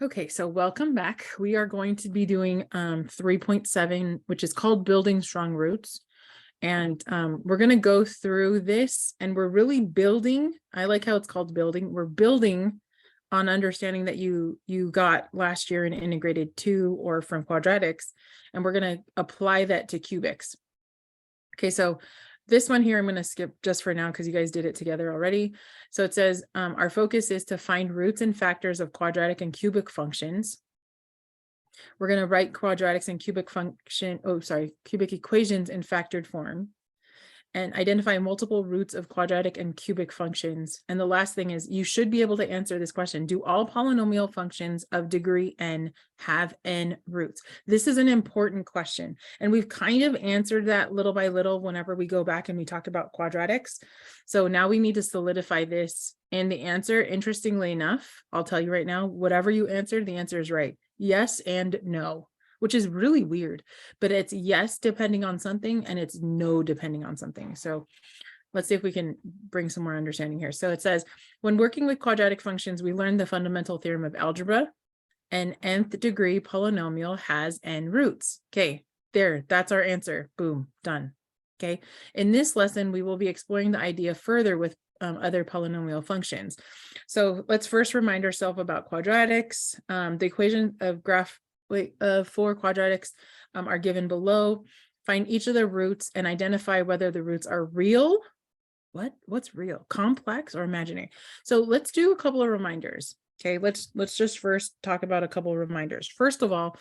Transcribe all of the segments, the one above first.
Okay, so welcome back. We are going to be doing 3.7, which is called building strong roots. And we're going to go through this and we're really building. I like how it's called building. We're building on understanding that you got last year in integrated 2 or from quadratics, and we're going to apply that to cubics. Okay, so this one here, I'm going to skip just for now because you guys did it together already. So it says our focus is to find roots and factors of quadratic and cubic functions. We're going to write quadratics and cubic equations in factored form and identify multiple roots of quadratic and cubic functions. And the last thing is you should be able to answer this question. Do all polynomial functions of degree n have n roots? This is an important question. And we've kind of answered that little by little whenever we go back and we talked about quadratics. So now we need to solidify this. And the answer, interestingly enough, I'll tell you right now, whatever you answered, the answer is right. Yes and no, which is really weird, but it's yes depending on something and it's no depending on something. So let's see if we can bring some more understanding here. So it says, when working with quadratic functions, we learned the fundamental theorem of algebra. An nth degree polynomial has n roots. Okay, there, that's our answer. Boom, done. Okay, in this lesson, we will be exploring the idea further with other polynomial functions. So let's first remind ourselves about quadratics. The equation of for quadratics are given below. Find each of the roots and identify whether the roots are real. What's real? Complex or imaginary? So let's do a couple of reminders. Okay, let's just first talk about a couple of reminders. First of all,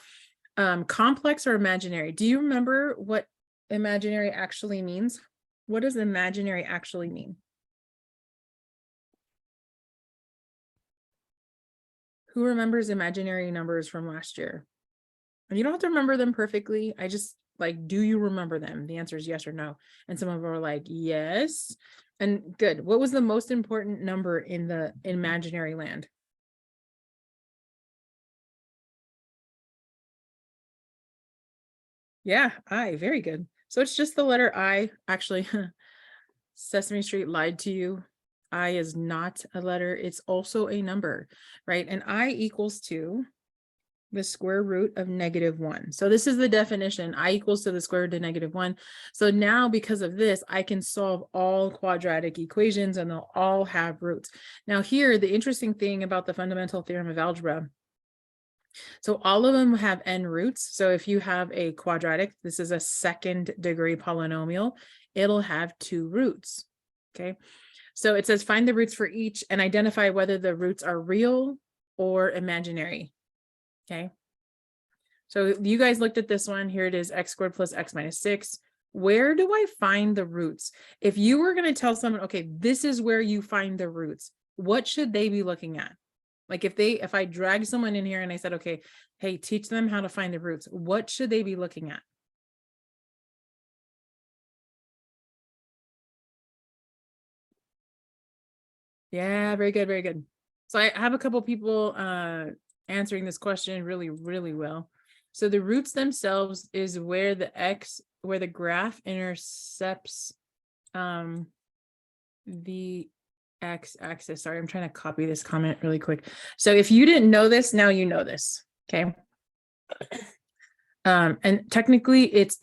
complex or imaginary. Do you remember what imaginary actually means? What does imaginary actually mean? Who remembers imaginary numbers from last year? And you don't have to remember them perfectly. I just like, do you remember them? The answer is yes or no. And some of them are like, yes. And good. What was the most important number in the imaginary land? Yeah, I, very good. So it's just the letter I. Actually, Sesame Street lied to you. I is not a letter. It's also a number, right? And I equals to the square root of -1. So this is the definition. I equals to the square root of -1. So now because of this, I can solve all quadratic equations and they'll all have roots. Now here, the interesting thing about the fundamental theorem of algebra, so all of them have n roots. So if you have a quadratic, this is a second degree polynomial, it'll have 2 roots. Okay. So it says find the roots for each and identify whether the roots are real or imaginary. Okay. So you guys looked at this one. Here it is, x squared plus x minus 6. Where do I find the roots? If you were going to tell someone, okay, this is where you find the roots, what should they be looking at? Like if I drag someone in here and I said, okay, hey, teach them how to find the roots, what should they be looking at? Yeah, very good, very good. So I have a couple people answering this question really, really well. So the roots themselves is where the graph intercepts the x-axis. Sorry, I'm trying to copy this comment really quick. So if you didn't know this, now you know this. Okay. And technically it's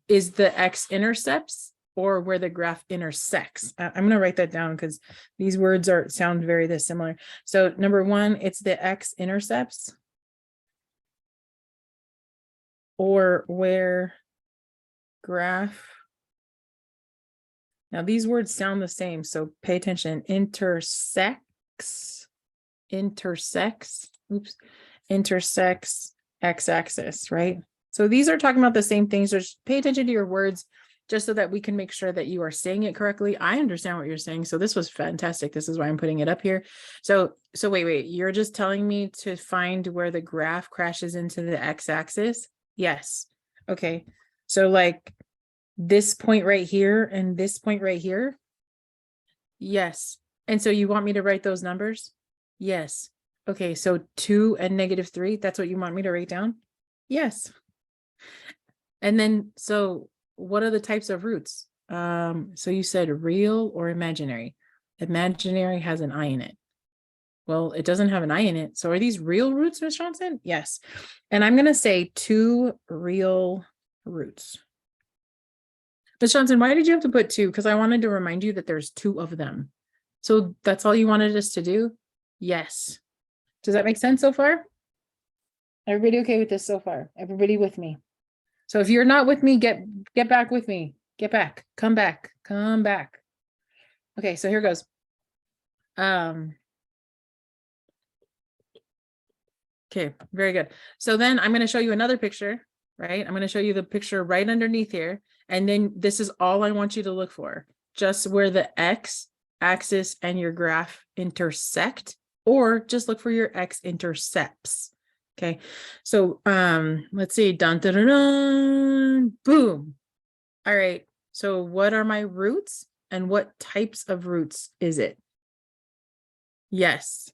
is the x-intercepts or where the graph intersects. I'm going to write that down because these words sound very similar. So number one, it's the x-intercepts or where graph. Now these words sound the same, so pay attention. Intersects x-axis, right? So these are talking about the same things. Just pay attention to your words just so that we can make sure that you are saying it correctly. I understand what you're saying. So this was fantastic. This is why I'm putting it up here. So wait, you're just telling me to find where the graph crashes into the x-axis? Yes. Okay. So like this point right here and this point right here? Yes. And so you want me to write those numbers? Yes. Okay, so 2 and -3, that's what you want me to write down? Yes. And then, so what are the types of roots? So you said real or imaginary? Imaginary has an I in it. Well, it doesn't have an I in it. So are these real roots, Miss Johnson? Yes. And I'm going to say 2 real roots. Miss Johnson, why did you have to put 2? Because I wanted to remind you that there's 2 of them. So that's all you wanted us to do? Yes. Does that make sense so far? Everybody okay with this so far? Everybody with me? So if you're not with me, get back with me. Get back. Come back. Come back. Okay, so here goes. Okay, very good. So then I'm going to show you another picture, right? I'm going to show you the picture right underneath here. And then this is all I want you to look for. Just where the X axis and your graph intersect, or just look for your x-intercepts. Okay, so let's see. Dun, dun, dun, dun, boom. All right, so what are my roots and what types of roots is it? Yes.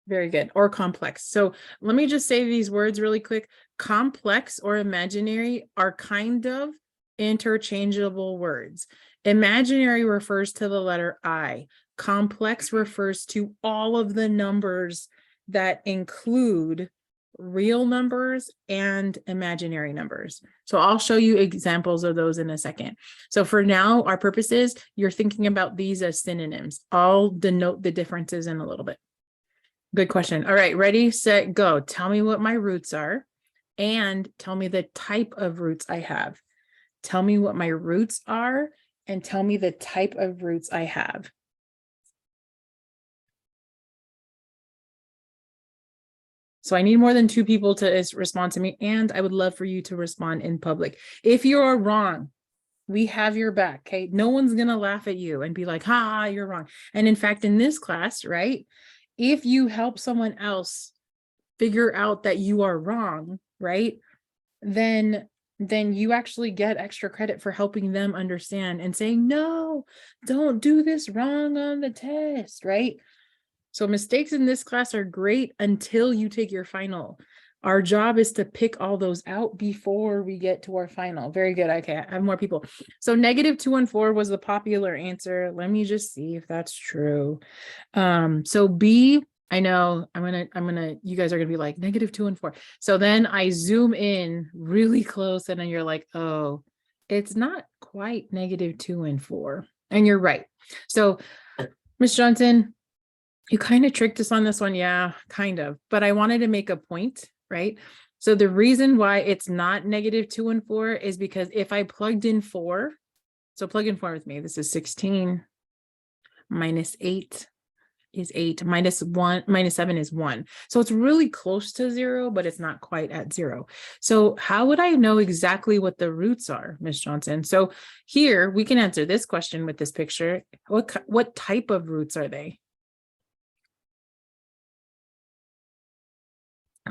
Very good. Or complex. So let me just say these words really quick. Complex or imaginary are kind of interchangeable words. Imaginary refers to the letter I. Complex refers to all of the numbers that include real numbers and imaginary numbers. So I'll show you examples of those in a second. So for now, our purpose is you're thinking about these as synonyms. I'll denote the differences in a little bit. Good question. All right, ready, set, go. Tell me what my roots are and tell me the type of roots I have. Tell me what my roots are and tell me the type of roots I have. So I need more than 2 people to respond to me, and I would love for you to respond in public. If you are wrong, we have your back, okay? No one's going to laugh at you and be like, ha, you're wrong. And in fact, in this class, right, if you help someone else figure out that you are wrong, right, then you actually get extra credit for helping them understand and saying, no, don't do this wrong on the test, right? So mistakes in this class are great until you take your final. Our job is to pick all those out before we get to our final. Very good. Okay, I have more people. So -2 and 4 was the popular answer. Let me just see if that's true. So B, I know you guys are gonna be like -2 and 4. So then I zoom in really close and then you're like, oh, it's not quite -2 and 4. And you're right. So Miss Johnson, you kind of tricked us on this one. Yeah, kind of. But I wanted to make a point, right? So the reason why it's not -2 and 4 is because if I plugged in 4, so plug in 4 with me. This is 16 minus 8 is 8, minus 7 is 1. So it's really close to 0, but it's not quite at 0. So how would I know exactly what the roots are, Miss Johnson? So here we can answer this question with this picture. What type of roots are they?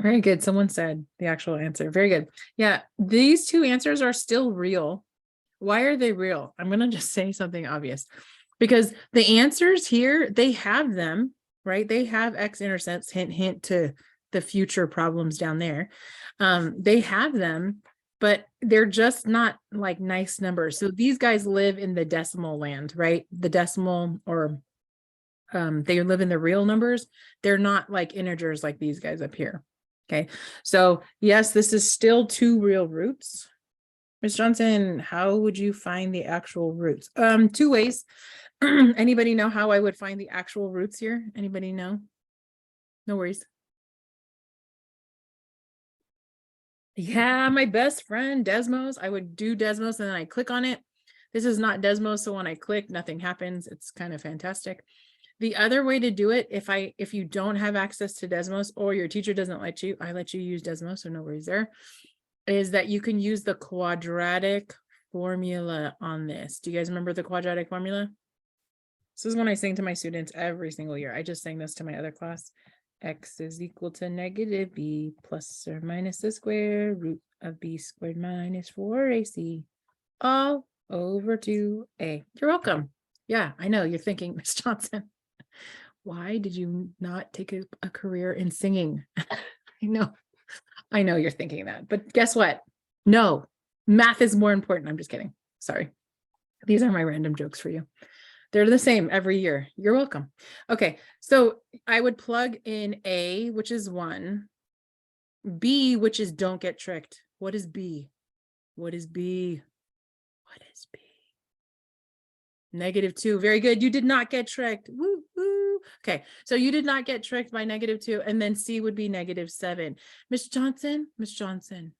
Very good. Someone said the actual answer. Very good. Yeah, these 2 answers are still real. Why are they real? I'm going to just say something obvious because the answers here, they have them, right? They have x-intercepts, hint, hint to the future problems down there. They have them, but they're just not like nice numbers. So these guys live in the decimal land, right? The decimal or they live in the real numbers. They're not like integers like these guys up here. Okay, so yes, this is still 2 real roots. Ms. Johnson, how would you find the actual roots? 2 ways. Anybody know how I would find the actual roots here? Anybody know? No worries. Yeah, my best friend, Desmos. I would do Desmos and then I click on it. This is not Desmos, so when I click, nothing happens. It's kind of fantastic. The other way to do it, if you don't have access to Desmos or your teacher doesn't let you, I let you use Desmos, so no worries there, is that you can use the quadratic formula on this. Do you guys remember the quadratic formula? This is when I sing to my students every single year. I just sang this to my other class. X is equal to -b plus or minus the square root of b squared minus 4ac all over 2a. You're welcome. Yeah, I know you're thinking, Miss Johnson, why did you not take a career in singing? I know you're thinking that, but guess what? No, math is more important. I'm just kidding. Sorry. These are my random jokes for you. They're the same every year. You're welcome. Okay, so I would plug in A, which is 1, B, which is don't get tricked. What is B? What is B? What is B? -2. Very good. You did not get tricked. Woo, woo. Okay, so you did not get tricked by -2, and then C would be -7. Miss Johnson,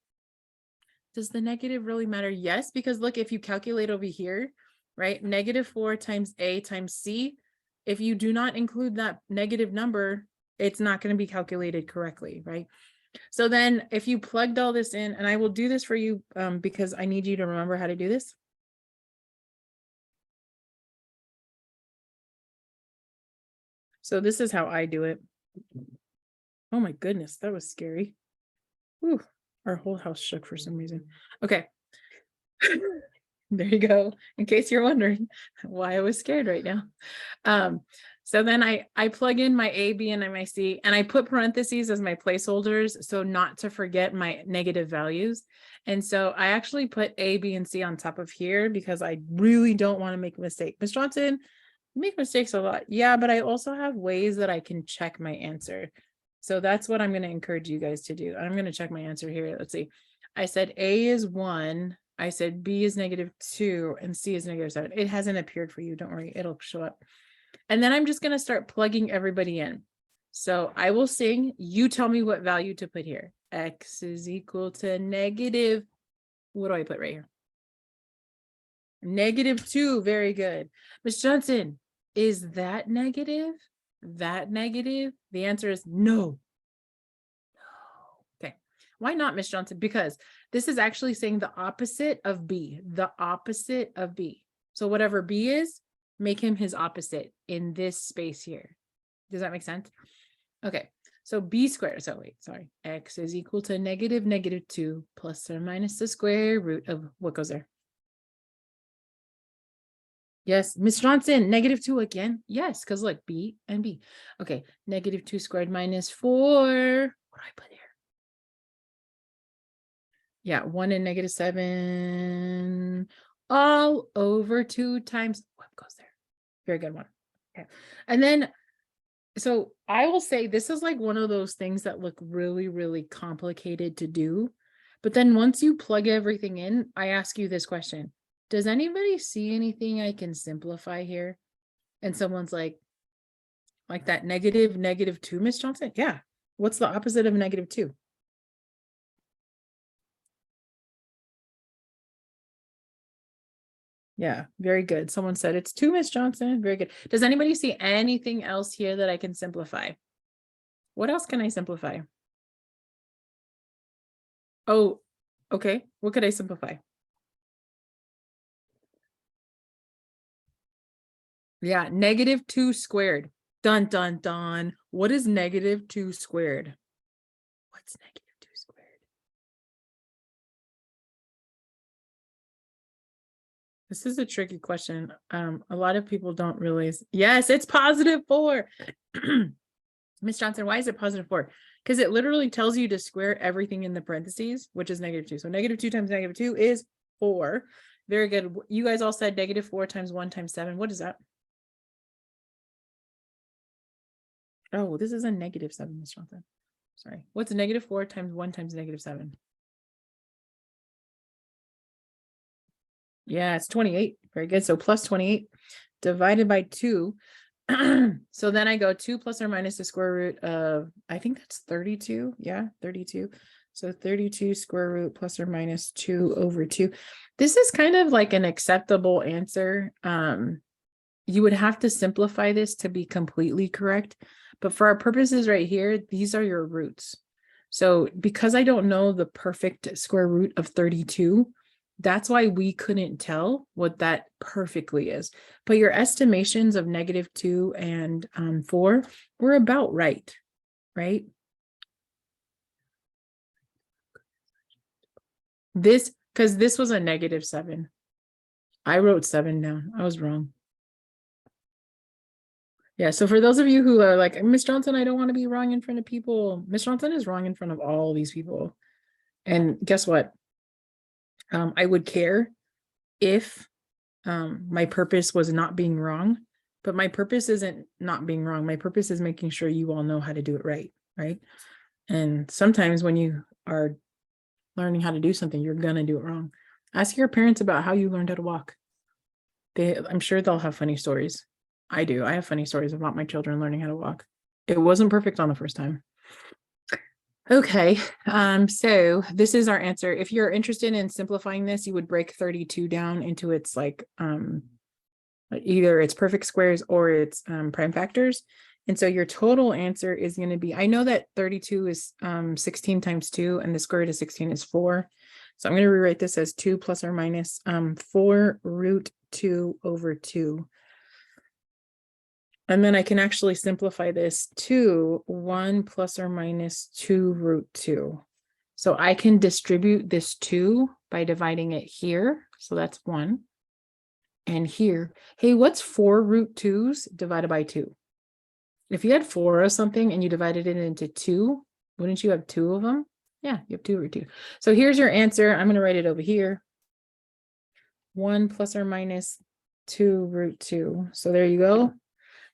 does the negative really matter? Yes, because look, if you calculate over here, right, -4 times A times C, if you do not include that negative number, it's not going to be calculated correctly, right? So then if you plugged all this in, and I will do this for you because I need you to remember how to do this. So this is how I do it. Oh my goodness, that was scary. Whew, our whole house shook for some reason. Okay. There you go. In case you're wondering why I was scared right now. So then I plug in my A, B, and my C, and I put parentheses as my placeholders, so not to forget my negative values. And so I actually put A, B, and C on top of here because I really don't want to make a mistake. Ms. Johnson, you make mistakes a lot. Yeah, but I also have ways that I can check my answer. So that's what I'm going to encourage you guys to do. I'm going to check my answer here. Let's see. I said A is 1. I said B is -2 and C is -7. It hasn't appeared for you. Don't worry. It'll show up. And then I'm just going to start plugging everybody in. So I will sing. You tell me what value to put here. X is equal to negative. What do I put right here? -2. Very good. Miss Johnson, is that negative? That negative? The answer is no. Okay. Why not, Miss Johnson? Because this is actually saying the opposite of B. The opposite of B. So whatever B is, make him his opposite in this space here. Does that make sense? Okay. So B squared. So wait, sorry. X is equal to -2 plus or minus the square root of what goes there? Yes, Miss Johnson, -2 again. Yes, because look, B and B. Okay, -2 squared minus 4. What do I put here? Yeah, 1 and -7 all over 2 times what goes there. Very good one. Okay. And then, so I will say this is like one of those things that look really, really complicated to do. But then once you plug everything in, I ask you this question. Does anybody see anything I can simplify here? And someone's like that -2, Miss Johnson? Yeah. What's the opposite of -2? Yeah, very good. Someone said it's 2, Miss Johnson. Very good. Does anybody see anything else here that I can simplify? What else can I simplify? Oh, okay. What could I simplify? Yeah, -2 squared. Dun, dun, dun. What is -2 squared? What's -2 squared? This is a tricky question. A lot of people don't realize. Yes, it's +4. Miss Johnson, why is it +4? Because it literally tells you to square everything in the parentheses, which is -2. So -2 times -2 is 4. Very good. You guys all said -4 times 1 times 7. What is that? Oh, this is a -7, Miss Johnson. Sorry. What's -4 times 1 times -7? Yeah, it's 28. Very good. So plus 28 divided by 2. So then I go 2 plus or minus the square root of, I think that's 32. Yeah, 32. So 32 square root plus or minus 2 over 2. This is kind of like an acceptable answer. You would have to simplify this to be completely correct. But for our purposes right here, these are your roots. So because I don't know the perfect square root of 32, that's why we couldn't tell what that perfectly is. But your estimations of -2 and 4 were about right, right? This, because this was a -7. I wrote 7 down. I was wrong. Yeah, so for those of you who are like, Miss Johnson, I don't want to be wrong in front of people. Miss Johnson is wrong in front of all these people. And guess what? I would care if my purpose was not being wrong, but my purpose isn't not being wrong. My purpose is making sure you all know how to do it right, right? And sometimes when you are learning how to do something, you're gonna do it wrong. Ask your parents about how you learned how to walk. I'm sure they'll have funny stories. I do. I have funny stories about my children learning how to walk. It wasn't perfect on the first time. Okay, so this is our answer. If you're interested in simplifying this, you would break 32 down into its like either its perfect squares or its prime factors. And so your total answer is going to be, I know that 32 is 16 times 2 and the square root of 16 is 4. So I'm going to rewrite this as 2 plus or minus 4 root 2 over 2. And then I can actually simplify this to 1 plus or minus 2 root 2. So I can distribute this 2 by dividing it here. So that's 1. And here, hey, what's 4 root 2s divided by 2? If you had 4 of something and you divided it into 2, wouldn't you have 2 of them? Yeah, you have 2 root 2. So here's your answer. I'm going to write it over here. 1 plus or minus 2 root 2. So there you go.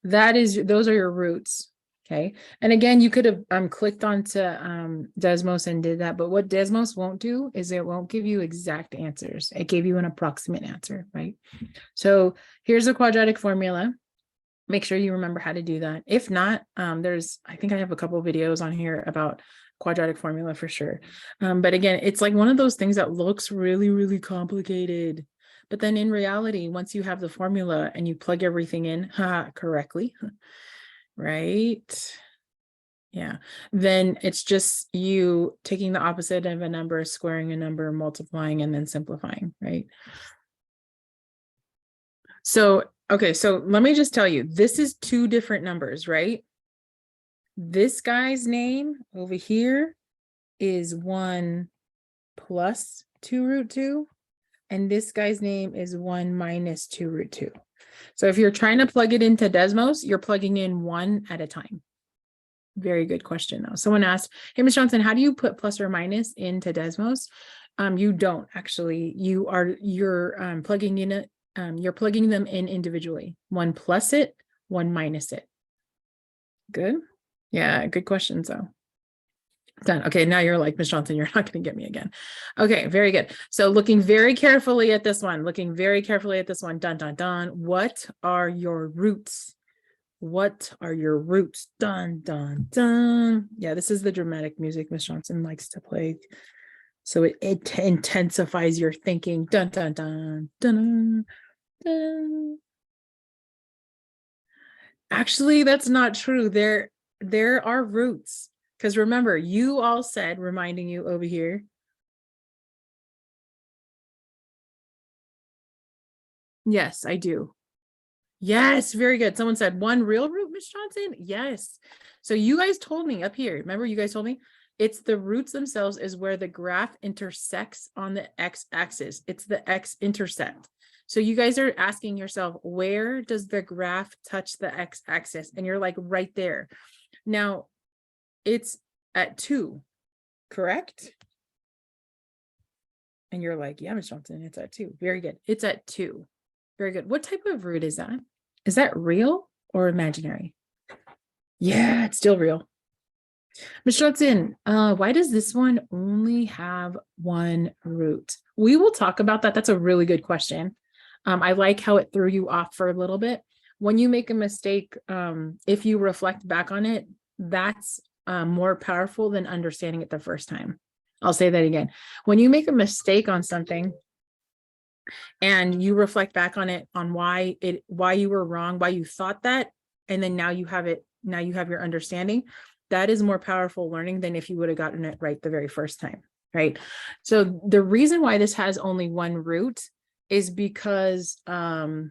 Those are your roots. Okay. And again, you could have clicked onto Desmos and did that. But what Desmos won't do is it won't give you exact answers. It gave you an approximate answer, right? So here's a quadratic formula. Make sure you remember how to do that. If not, I think I have a couple of videos on here about quadratic formula for sure. But again, it's like one of those things that looks really, really complicated. But then in reality, once you have the formula and you plug everything in correctly, right? Yeah, then it's just you taking the opposite of a number, squaring a number, multiplying, and then simplifying, right? So, okay, so let me just tell you, this is 2 different numbers, right? This guy's name over here is 1 plus 2 root 2. And this guy's name is 1 minus 2 root 2. So if you're trying to plug it into Desmos, you're plugging in 1 at a time. Very good question though. Someone asked, hey, Ms. Johnson, how do you put plus or minus into Desmos? You don't actually. You're plugging in it. You're plugging them in individually. 1 plus it, 1 minus it. Good. Yeah, good questions though. Done. Okay, now you're like, Ms. Johnson, you're not going to get me again. Okay, very good. So looking very carefully at this one, dun, dun, dun. What are your roots? What are your roots? Dun, dun, dun. Yeah, this is the dramatic music Ms. Johnson likes to play. So it intensifies your thinking. Dun, dun, dun, dun, dun. Actually, that's not true. There are roots. Because remember, you all said, reminding you over here. Yes, I do. Yes, very good. Someone said 1 real root, Ms. Johnson. Yes. So you guys told me up here. Remember, you guys told me it's the roots themselves is where the graph intersects on the x-axis. It's the x-intercept. So you guys are asking yourself, where does the graph touch the x-axis? And you're like, right there. Now, it's at 2, correct? And you're like, yeah, Ms. Johnson, it's at 2. Very good. It's at 2. Very good. What type of root is that? Is that real or imaginary? Yeah, it's still real. Ms. Johnson, why does this one only have 1 root? We will talk about that. That's a really good question. I like how it threw you off for a little bit. When you make a mistake, if you reflect back on it, that's more powerful than understanding it the first time. I'll say that again. When you make a mistake on something and you reflect back on it, on why you were wrong, why you thought that, and then now you have your understanding, that is more powerful learning than if you would have gotten it right the very first time, right? So the reason why this has only 1 root is because of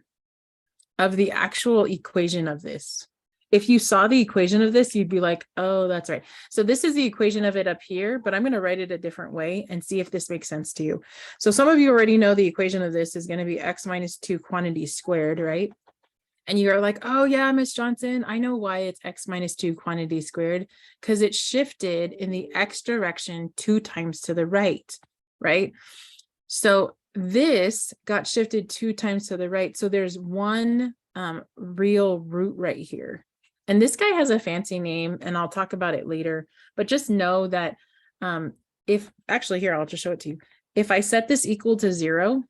the actual equation of this. If you saw the equation of this, you'd be like, oh, that's right. So this is the equation of it up here, but I'm going to write it a different way and see if this makes sense to you. So some of you already know the equation of this is going to be x minus 2 quantities squared, right? And you're like, oh yeah, Ms. Johnson, I know why it's x minus 2 quantities squared, because it shifted in the x direction 2 times to the right, right? So this got shifted 2 times to the right. So there's one real root right here. And this guy has a fancy name, and I'll talk about it later, but just know that if actually here, I'll just show it to you. If I set this equal to 0,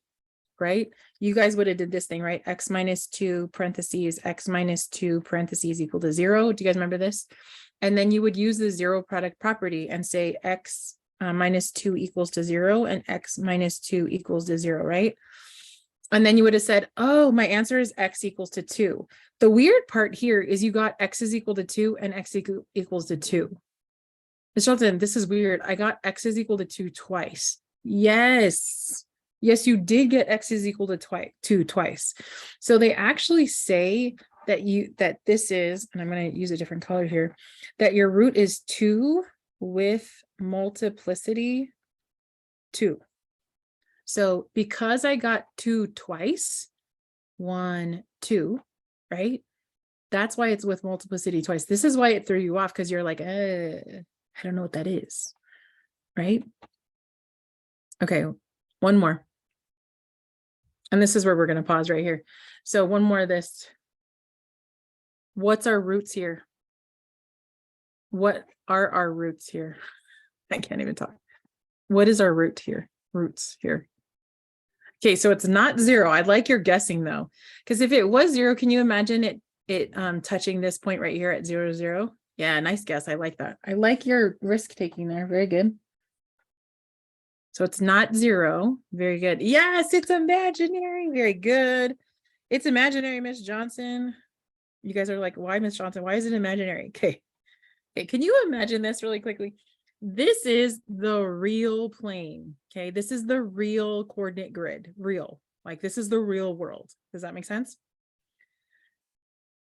right? You guys would have did this thing, right? X minus 2 parentheses, X minus 2 parentheses equal to 0. Do you guys remember this? And then you would use the zero product property and say X minus 2 equals to 0 and X minus 2 equals to 0, right? And then you would have said, oh, my answer is X equals to 2. The weird part here is you got X is equal to 2 and X equals to 2. Ms. Shelton, this is weird. I got X is equal to 2 twice. Yes. Yes, you did get X is equal to 2 twice. So they actually say that this is, and I'm going to use a different color here, that your root is 2 with multiplicity 2. So because I got 2 twice, 1, 2, right? That's why it's with multiplicity twice. This is why it threw you off, because you're like, I don't know what that is, right? Okay, one more. And this is where we're going to pause right here. So one more of this. What's our roots here? What are our roots here? I can't even talk. What is our root here? Roots here. Okay, so it's not 0. I'd like your guessing though, because if it was 0, can you imagine it touching this point right here at 0, 0? Yeah, nice guess. I like that. I like your risk taking there. Very good. So it's not 0. Very good. Yes, it's imaginary. Very good. It's imaginary, Miss Johnson. You guys are like, why, Miss Johnson? Why is it imaginary? Okay. Okay. Can you imagine this really quickly? This is the real plane. Okay. This is the real coordinate grid. Real. Like this is the real world. Does that make sense?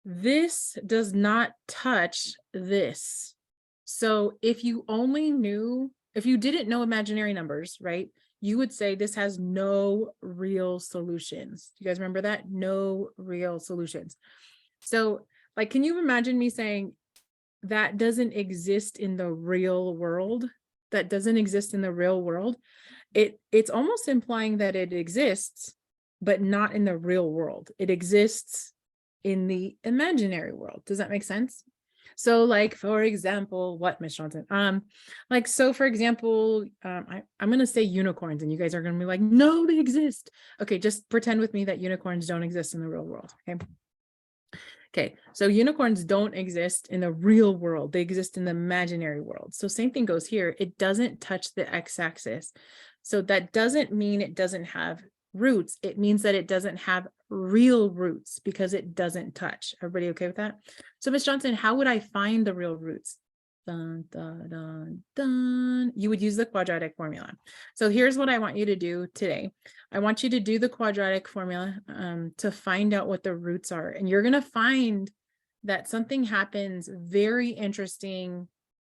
This does not touch this. So if you only knew, if you didn't know imaginary numbers, right, you would say this has no real solutions. Do you guys remember that? No real solutions. So like, can you imagine me saying that doesn't exist in the real world? That doesn't exist in the real world. It's almost implying that it exists, but not in the real world. It exists in the imaginary world. Does that make sense? So like, for example, what, Miss Johnson? Like, so for example, I'm going to say unicorns, and you guys are going to be like, no, they exist. Okay, just pretend with me that unicorns don't exist in the real world. Okay. Okay, so unicorns don't exist in the real world. They exist in the imaginary world. So same thing goes here. It doesn't touch the x-axis. So that doesn't mean it doesn't have roots. It means that it doesn't have real roots because it doesn't touch. Everybody okay with that? So Ms. Johnson, how would I find the real roots? Dun, dun, dun, dun. You would use the quadratic formula. So here's what I want you to do today. I want you to do the quadratic formula to find out what the roots are. And you're going to find that something happens very interesting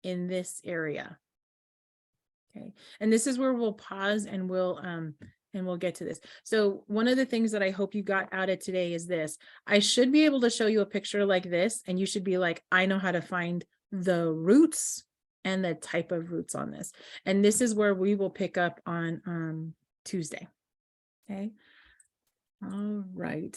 in this area. Okay. And this is where we'll pause and we'll get to this. So one of the things that I hope you got out of today is this. I should be able to show you a picture like this, and you should be like, I know how to find the roots and the type of roots on this. And this is where we will pick up on Tuesday. Okay. All right.